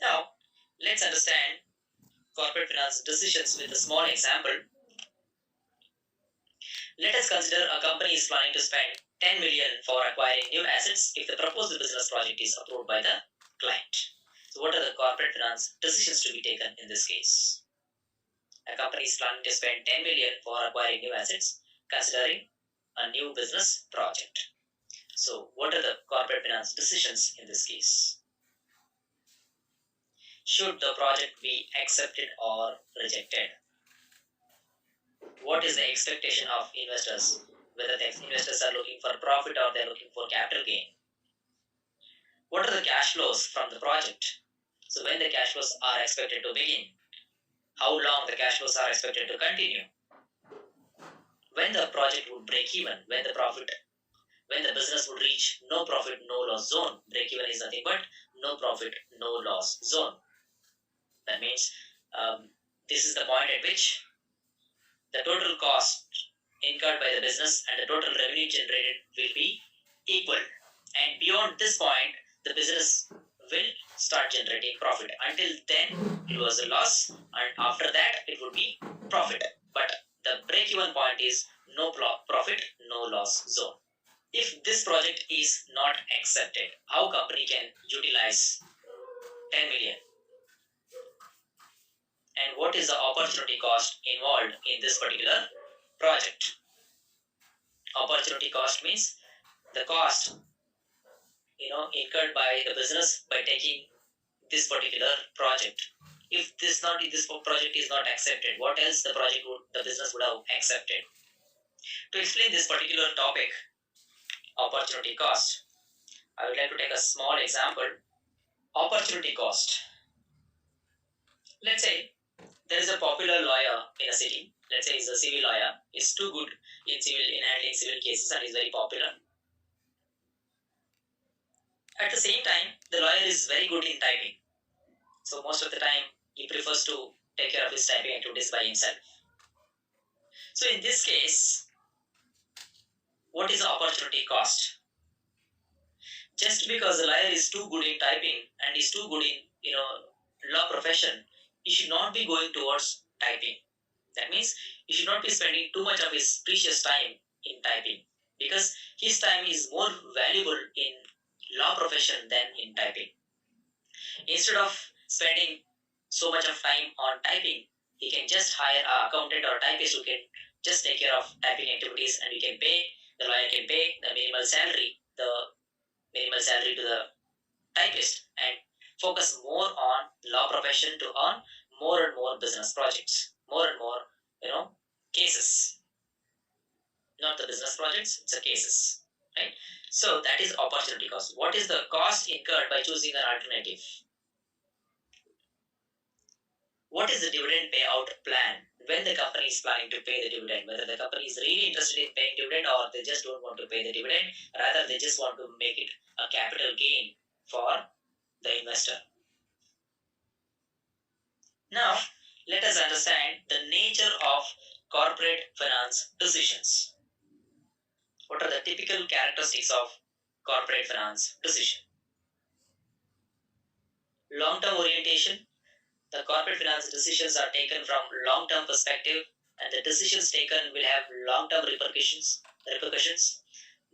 Now, let's understand corporate finance decisions with a small example. Let us consider a company is planning to spend 10 million for acquiring new assets if the proposed business project is approved by the client. So what are the corporate finance decisions to be taken in this case? A company is planning to spend 10 million for acquiring new assets considering a new business project. So what are the corporate finance decisions in this case? Should the project be accepted or rejected? What is the expectation of investors? Whether the investors are looking for profit or they're looking for capital gain. What are the cash flows from the project? So when the cash flows are expected to begin, how long the cash flows are expected to continue, when the project would break even, when the business would reach no profit, no loss zone. Break even is nothing but no profit, no loss zone. That means this is the point at which the total cost incurred by the business and the total revenue generated will be equal. And beyond this point, the business will start generating profit. Until then, it was a loss, and after that, it would be profit. But the break-even point is no profit, no loss zone. If this project is not accepted, how company can utilize 10 million? And what is the opportunity cost involved in this particular project? Opportunity cost means the cost incurred by the business by taking this particular project. If this project is not accepted, what else the business would have accepted? To explain this particular topic, opportunity cost, I would like to take a small example. Opportunity cost. Let's say there is a popular lawyer in a city. Let's say he's a civil lawyer. He's too good in handling civil cases and is very popular. At the same time, the lawyer is very good in typing. So most of the time, he prefers to take care of his typing activities by himself. So in this case, what is the opportunity cost? Just because the lawyer is too good in typing and is too good in law profession, he should not be going towards typing. That means he should not be spending too much of his precious time in typing, because his time is more valuable in law profession than in typing. Instead of spending so much of time on typing, he can just hire an accountant or typist who can just take care of typing activities, and the lawyer can pay the minimal salary to the typist, and focus more on law profession to earn more and more business projects, more and more cases. Not the business projects, it's the cases, right? So that is opportunity cost. What is the cost incurred by choosing an alternative? What is the dividend payout plan when the company is planning to pay the dividend? Whether the company is really interested in paying dividend or they just don't want to pay the dividend, rather they just want to make it a capital gain for the investor. Now, let us understand the nature of corporate finance decisions. What are the typical characteristics of corporate finance decision? Long-term orientation. The corporate finance decisions are taken from long-term perspective, and the decisions taken will have long-term repercussions.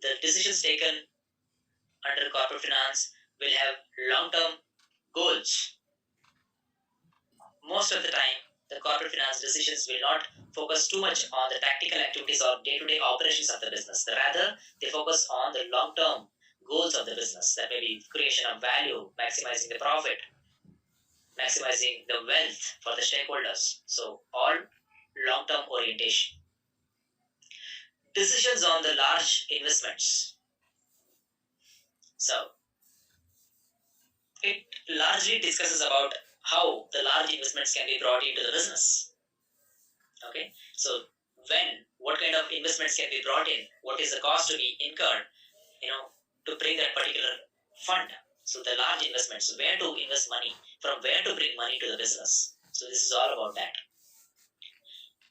The decisions taken under corporate finance will have long-term goals. Most of the time, the corporate finance decisions will not focus too much on the tactical activities or day-to-day operations of the business. Rather, they focus on the long-term goals of the business. That may be creation of value, maximizing the profit, maximizing the wealth for the stakeholders. So all long-term orientation. Decisions on the large investments. So it largely discusses about how the large investments can be brought into the business. Okay, so what kind of investments can be brought in, what is the cost to be incurred, to bring that particular fund. So the large investments, where to invest money, from where to bring money to the business. So this is all about that.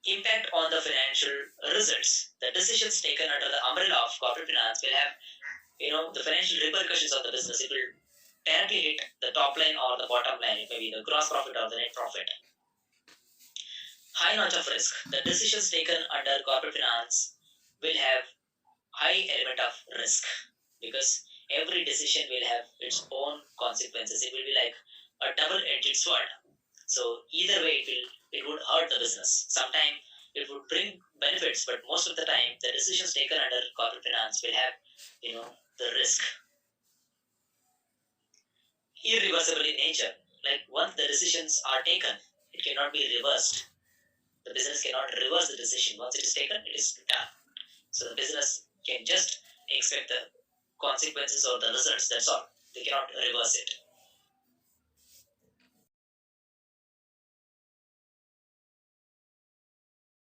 Impact on the financial results. The decisions taken under the umbrella of corporate finance will have, the financial repercussions of the business. It will directly hit the top line or the bottom line. It may be the gross profit or the net profit. High notch of risk. The decisions taken under corporate finance will have high element of risk because every decision will have its own consequences. It will be like a double-edged sword. So either way, it would hurt the business. Sometimes it would bring benefits, but most of the time, the decisions taken under corporate finance will have, the risk. Irreversible in nature. Like once the decisions are taken, it cannot be reversed. The business cannot reverse the decision. Once it is taken, it is done. So the business can just expect the consequences or the results. That's all. They cannot reverse it.